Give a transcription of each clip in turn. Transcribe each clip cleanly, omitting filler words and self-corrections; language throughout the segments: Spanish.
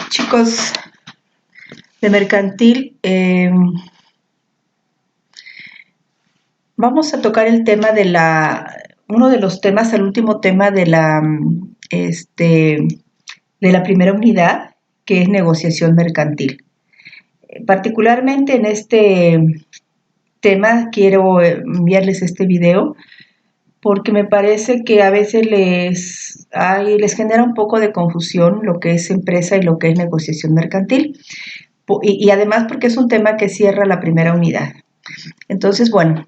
Chicos de mercantil, vamos a tocar el tema de uno de los temas, el último tema de la primera unidad, que es negociación mercantil. Particularmente en este tema quiero enviarles este video porque me parece que a veces les genera un poco de confusión lo que es empresa y lo que es negociación mercantil. Y además porque es un tema que cierra la primera unidad. Entonces, bueno,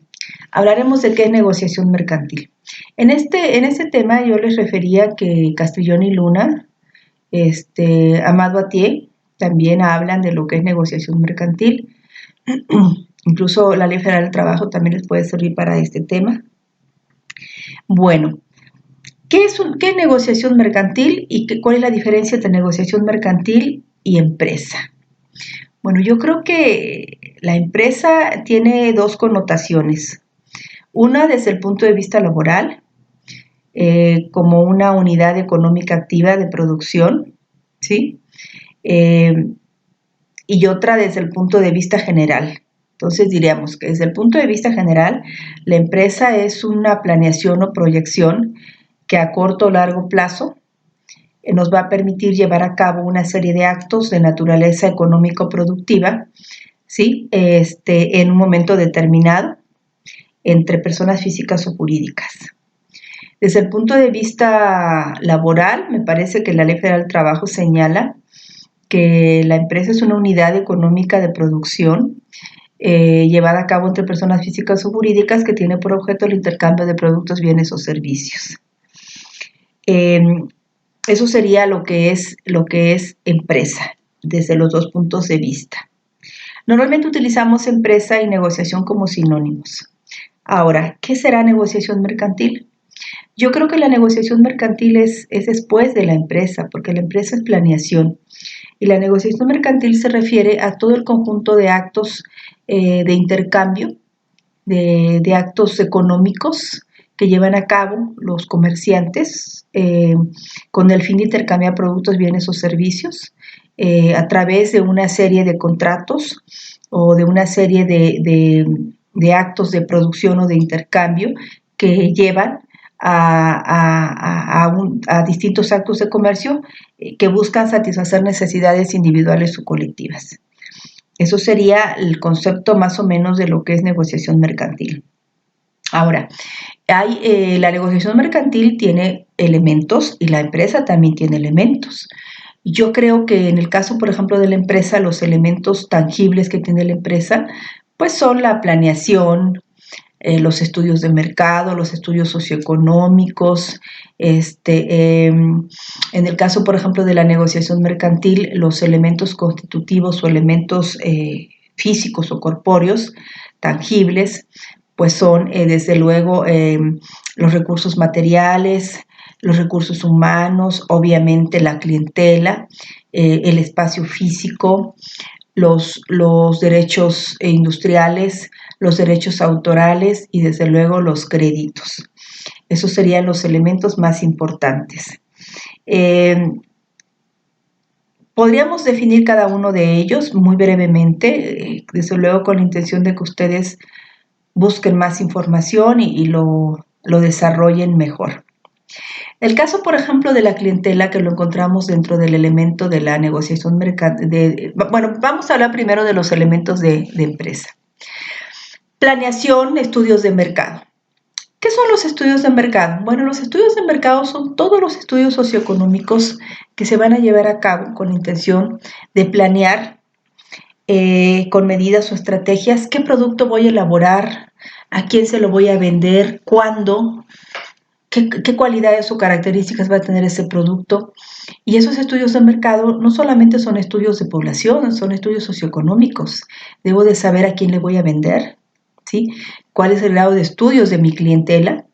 hablaremos de qué es negociación mercantil. En este tema yo les refería que Castrillón y Luna, Amado Atié, también hablan de lo que es negociación mercantil. Incluso la Ley Federal del Trabajo también les puede servir para este tema. Bueno, ¿qué es negociación mercantil y cuál es la diferencia entre negociación mercantil y empresa? Bueno, yo creo que la empresa tiene dos connotaciones. Una desde el punto de vista laboral, como una unidad económica activa de producción, ¿sí? Y otra desde el punto de vista general. Entonces diríamos que desde el punto de vista general, la empresa es una planeación o proyección que a corto o largo plazo nos va a permitir llevar a cabo una serie de actos de naturaleza económico-productiva, ¿sí? En un momento determinado entre personas físicas o jurídicas. Desde el punto de vista laboral, me parece que la Ley Federal del Trabajo señala que la empresa es una unidad económica de producción llevada a cabo entre personas físicas o jurídicas que tiene por objeto el intercambio de productos, bienes o servicios. Eso sería lo que es empresa, desde los dos puntos de vista. Normalmente utilizamos empresa y negociación como sinónimos. Ahora, ¿qué será negociación mercantil? Yo creo que la negociación mercantil es después de la empresa, porque la empresa es planeación. Y la negociación mercantil se refiere a todo el conjunto de actos de intercambio, de actos económicos que llevan a cabo los comerciantes con el fin de intercambiar productos, bienes o servicios a través de una serie de contratos o de una serie de actos de producción o de intercambio que llevan a distintos actos de comercio que buscan satisfacer necesidades individuales o colectivas. Eso sería el concepto más o menos de lo que es negociación mercantil. Ahora, la negociación mercantil tiene elementos y la empresa también tiene elementos. Yo creo que en el caso, por ejemplo, de la empresa, los elementos tangibles que tiene la empresa, pues son la planeación, los estudios de mercado, los estudios socioeconómicos. En el caso, por ejemplo, de la negociación mercantil, los elementos constitutivos o elementos físicos o corpóreos tangibles, pues son desde luego los recursos materiales, los recursos humanos, obviamente la clientela, el espacio físico, los derechos industriales, los derechos autorales y desde luego los créditos. Esos serían los elementos más importantes. Podríamos definir cada uno de ellos muy brevemente, desde luego con la intención de que ustedes busquen más información y lo desarrollen mejor. El caso, por ejemplo, de la clientela, que lo encontramos dentro del elemento de la negociación mercantil. Bueno, vamos a hablar primero de los elementos de empresa. Planeación, estudios de mercado. ¿Qué son los estudios de mercado? Bueno, los estudios de mercado son todos los estudios socioeconómicos que se van a llevar a cabo con la intención de planear con medidas o estrategias qué producto voy a elaborar, a quién se lo voy a vender, cuándo, qué cualidades o características va a tener ese producto. Y esos estudios de mercado no solamente son estudios de población, son estudios socioeconómicos. Debo de saber a quién le voy a vender, ¿sí? ¿Cuál es el grado de estudios de mi clientela?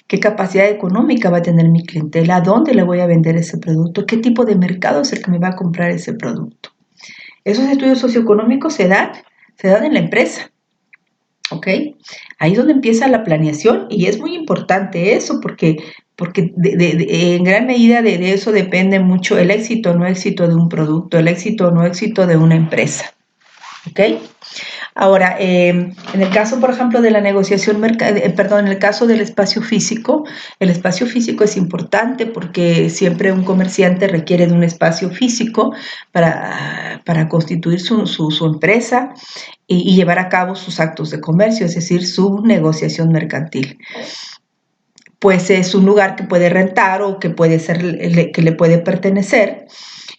¿Qué capacidad económica va a tener mi clientela? ¿A dónde le voy a vender ese producto? ¿Qué tipo de mercado es el que me va a comprar ese producto? Esos estudios socioeconómicos se dan en la empresa. ¿Ok? Ahí es donde empieza la planeación y es muy importante eso porque porque en gran medida de eso depende mucho el éxito o no éxito de un producto, el éxito o no éxito de una empresa. ¿Ok? Ahora, en el caso, por ejemplo, de la negociación, en el caso del espacio físico, el espacio físico es importante porque siempre un comerciante requiere de un espacio físico para constituir su empresa y llevar a cabo sus actos de comercio, es decir, su negociación mercantil. Pues es un lugar que puede rentar o que le puede pertenecer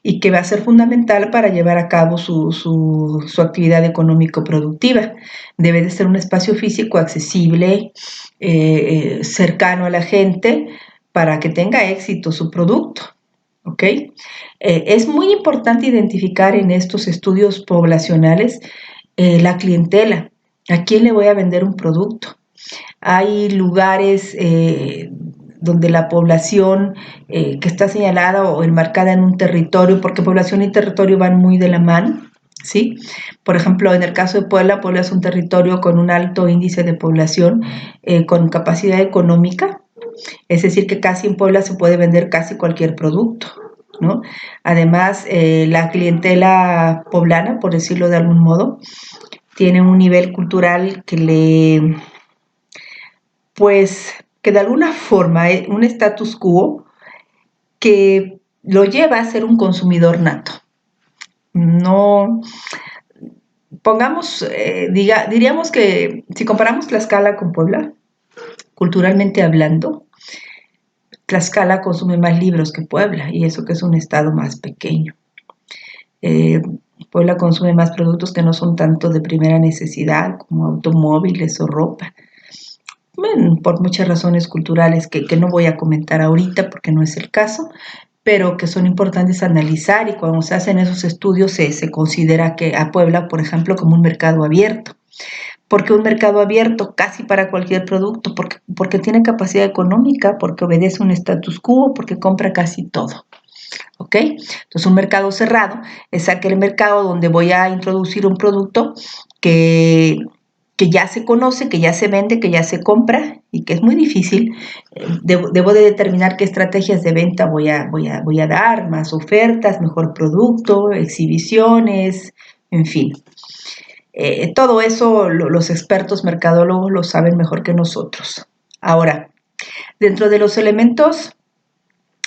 y que va a ser fundamental para llevar a cabo su actividad económico-productiva. Debe de ser un espacio físico accesible, cercano a la gente, para que tenga éxito su producto. ¿Ok? Es muy importante identificar en estos estudios poblacionales la clientela. ¿A quién le voy a vender un producto? Hay lugares donde la población que está señalada o enmarcada en un territorio, porque población y territorio van muy de la mano, ¿sí? Por ejemplo, en el caso de Puebla, Puebla es un territorio con un alto índice de población, con capacidad económica, es decir, que casi en Puebla se puede vender casi cualquier producto, ¿no? Además, la clientela poblana, por decirlo de algún modo, tiene un nivel cultural pues que de alguna forma un status quo que lo lleva a ser un consumidor nato. No, diríamos que si comparamos Tlaxcala con Puebla, culturalmente hablando, Tlaxcala consume más libros que Puebla, y eso que es un estado más pequeño. Puebla consume más productos que no son tanto de primera necesidad, como automóviles o ropa. Bueno, por muchas razones culturales que no voy a comentar ahorita porque no es el caso, pero que son importantes analizar, y cuando se hacen esos estudios se considera que a Puebla, por ejemplo, como un mercado abierto. ¿Por qué un mercado abierto? Casi para cualquier producto, porque tiene capacidad económica, porque obedece un status quo, porque compra casi todo. ¿Ok? Entonces, un mercado cerrado es aquel mercado donde voy a introducir un producto que ya se conoce, que ya se vende, que ya se compra y que es muy difícil. Debo de determinar qué estrategias de venta voy a dar, más ofertas, mejor producto, exhibiciones, en fin. Todo eso los expertos mercadólogos lo saben mejor que nosotros. Ahora, dentro de los elementos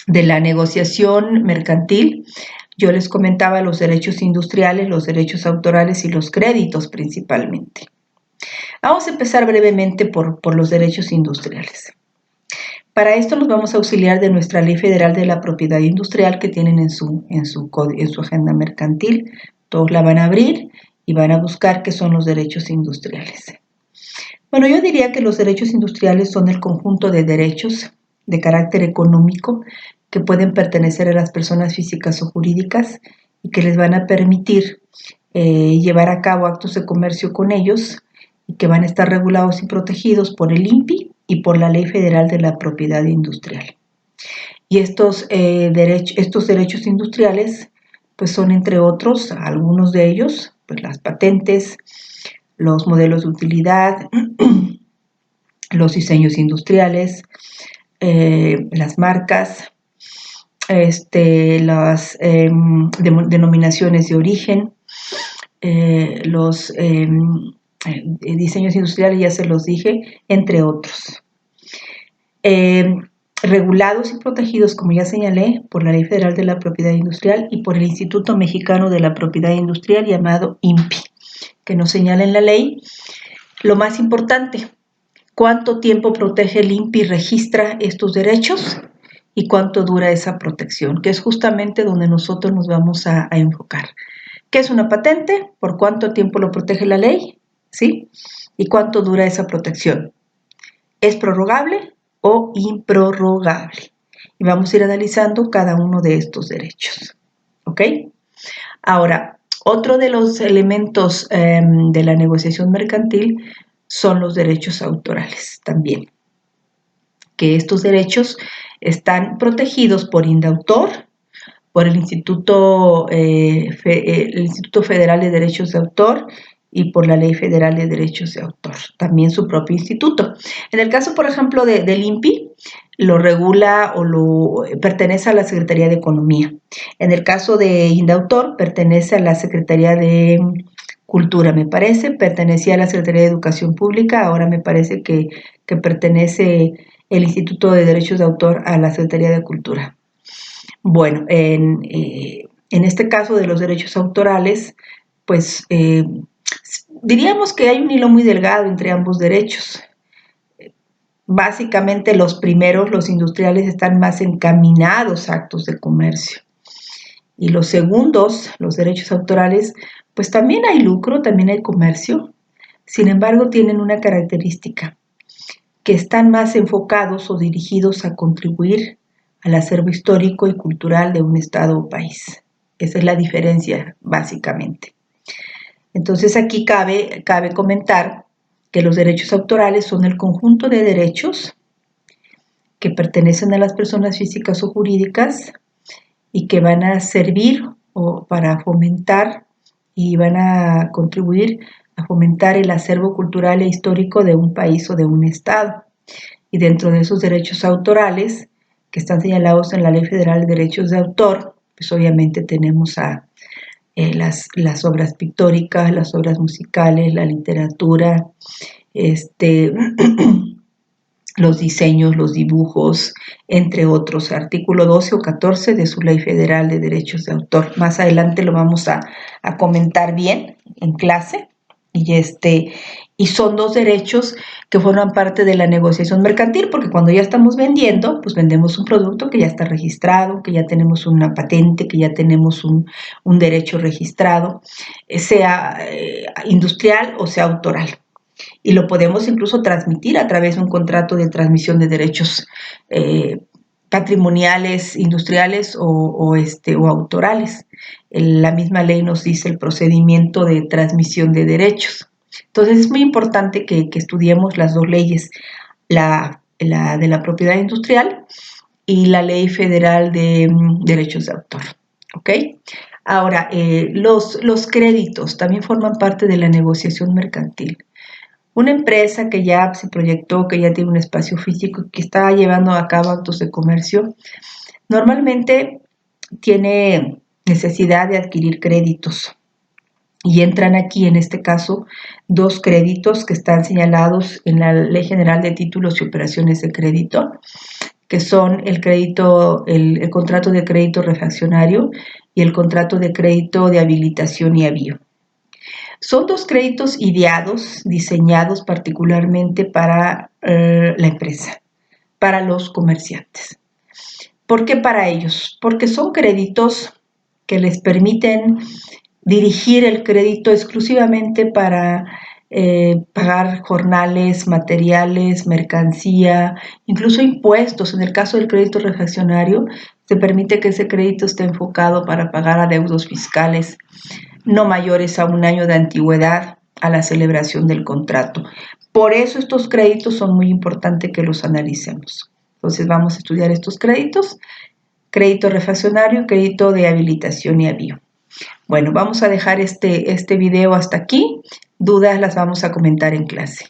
de la negociación mercantil, yo les comentaba los derechos industriales, los derechos autorales y los créditos principalmente. Vamos a empezar brevemente por los derechos industriales. Para esto nos vamos a auxiliar de nuestra Ley Federal de la Propiedad Industrial que tienen en su agenda mercantil. Todos la van a abrir y van a buscar qué son los derechos industriales. Bueno, yo diría que los derechos industriales son el conjunto de derechos de carácter económico que pueden pertenecer a las personas físicas o jurídicas y que les van a permitir llevar a cabo actos de comercio con ellos, y que van a estar regulados y protegidos por el INPI y por la Ley Federal de la Propiedad Industrial. Y estos derechos industriales pues son, entre otros, algunos de ellos, pues las patentes, los modelos de utilidad, los diseños industriales, las marcas, las denominaciones de origen, los diseños industriales, ya se los dije, entre otros. Regulados y protegidos, como ya señalé, por la Ley Federal de la Propiedad Industrial y por el Instituto Mexicano de la Propiedad Industrial, llamado INPI, que nos señala en la ley lo más importante: cuánto tiempo protege el INPI y registra estos derechos y cuánto dura esa protección, que es justamente donde nosotros nos vamos a enfocar. ¿Qué es una patente? ¿Por cuánto tiempo lo protege la ley? ¿Sí? ¿Y cuánto dura esa protección? ¿Es prorrogable o improrrogable? Y vamos a ir analizando cada uno de estos derechos. ¿Ok? Ahora, otro de los elementos de la negociación mercantil son los derechos autorales también, que estos derechos están protegidos por INDAUTOR, por el Instituto Federal de Derechos de Autor y por la Ley Federal de Derechos de Autor, también su propio instituto. En el caso, por ejemplo, del INPI, lo regula o lo pertenece a la Secretaría de Economía. En el caso de Indautor, pertenece a la Secretaría de Cultura, me parece, pertenecía a la Secretaría de Educación Pública, ahora me parece que pertenece el Instituto de Derechos de Autor a la Secretaría de Cultura. Bueno, en este caso de los derechos autorales, pues diríamos que hay un hilo muy delgado entre ambos derechos. Básicamente los primeros, los industriales, están más encaminados a actos de comercio. Y los segundos, los derechos autorales, pues también hay lucro, también hay comercio. Sin embargo, tienen una característica, que están más enfocados o dirigidos a contribuir al acervo histórico y cultural de un estado o país. Esa es la diferencia, básicamente. Entonces aquí cabe comentar que los derechos autorales son el conjunto de derechos que pertenecen a las personas físicas o jurídicas y que van a servir para fomentar y van a contribuir a fomentar el acervo cultural e histórico de un país o de un estado. Y dentro de esos derechos autorales, que están señalados en la Ley Federal de Derechos de Autor, pues obviamente tenemos a las obras pictóricas, las obras musicales, la literatura, los diseños, los dibujos, entre otros, artículo 12 o 14 de su Ley Federal de Derechos de Autor. Más adelante lo vamos a comentar bien en clase. Y son dos derechos que forman parte de la negociación mercantil, porque cuando ya estamos vendiendo, pues vendemos un producto que ya está registrado, que ya tenemos una patente, que ya tenemos un derecho registrado, sea industrial o sea autoral. Y lo podemos incluso transmitir a través de un contrato de transmisión de derechos patrimoniales, industriales o autorales. La misma ley nos dice el procedimiento de transmisión de derechos. Entonces es muy importante que estudiemos las dos leyes, la de la propiedad industrial y la Ley Federal de Derechos de Autor. ¿Ok? Ahora, los créditos también forman parte de la negociación mercantil. Una empresa que ya se proyectó, que ya tiene un espacio físico, que está llevando a cabo actos de comercio, normalmente tiene necesidad de adquirir créditos. Y entran aquí, en este caso, dos créditos que están señalados en la Ley General de Títulos y Operaciones de Crédito, que son el contrato de crédito refaccionario y el contrato de crédito de habilitación y avío. Son dos créditos ideados, diseñados particularmente para la empresa, para los comerciantes. ¿Por qué para ellos? Porque son créditos que les permiten dirigir el crédito exclusivamente para pagar jornales, materiales, mercancía, incluso impuestos. En el caso del crédito refaccionario, se permite que ese crédito esté enfocado para pagar adeudos fiscales no mayores a un año de antigüedad a la celebración del contrato. Por eso estos créditos son muy importantes que los analicemos. Entonces vamos a estudiar estos créditos: crédito refaccionario, crédito de habilitación y avío. Bueno, vamos a dejar este video hasta aquí. Dudas las vamos a comentar en clase.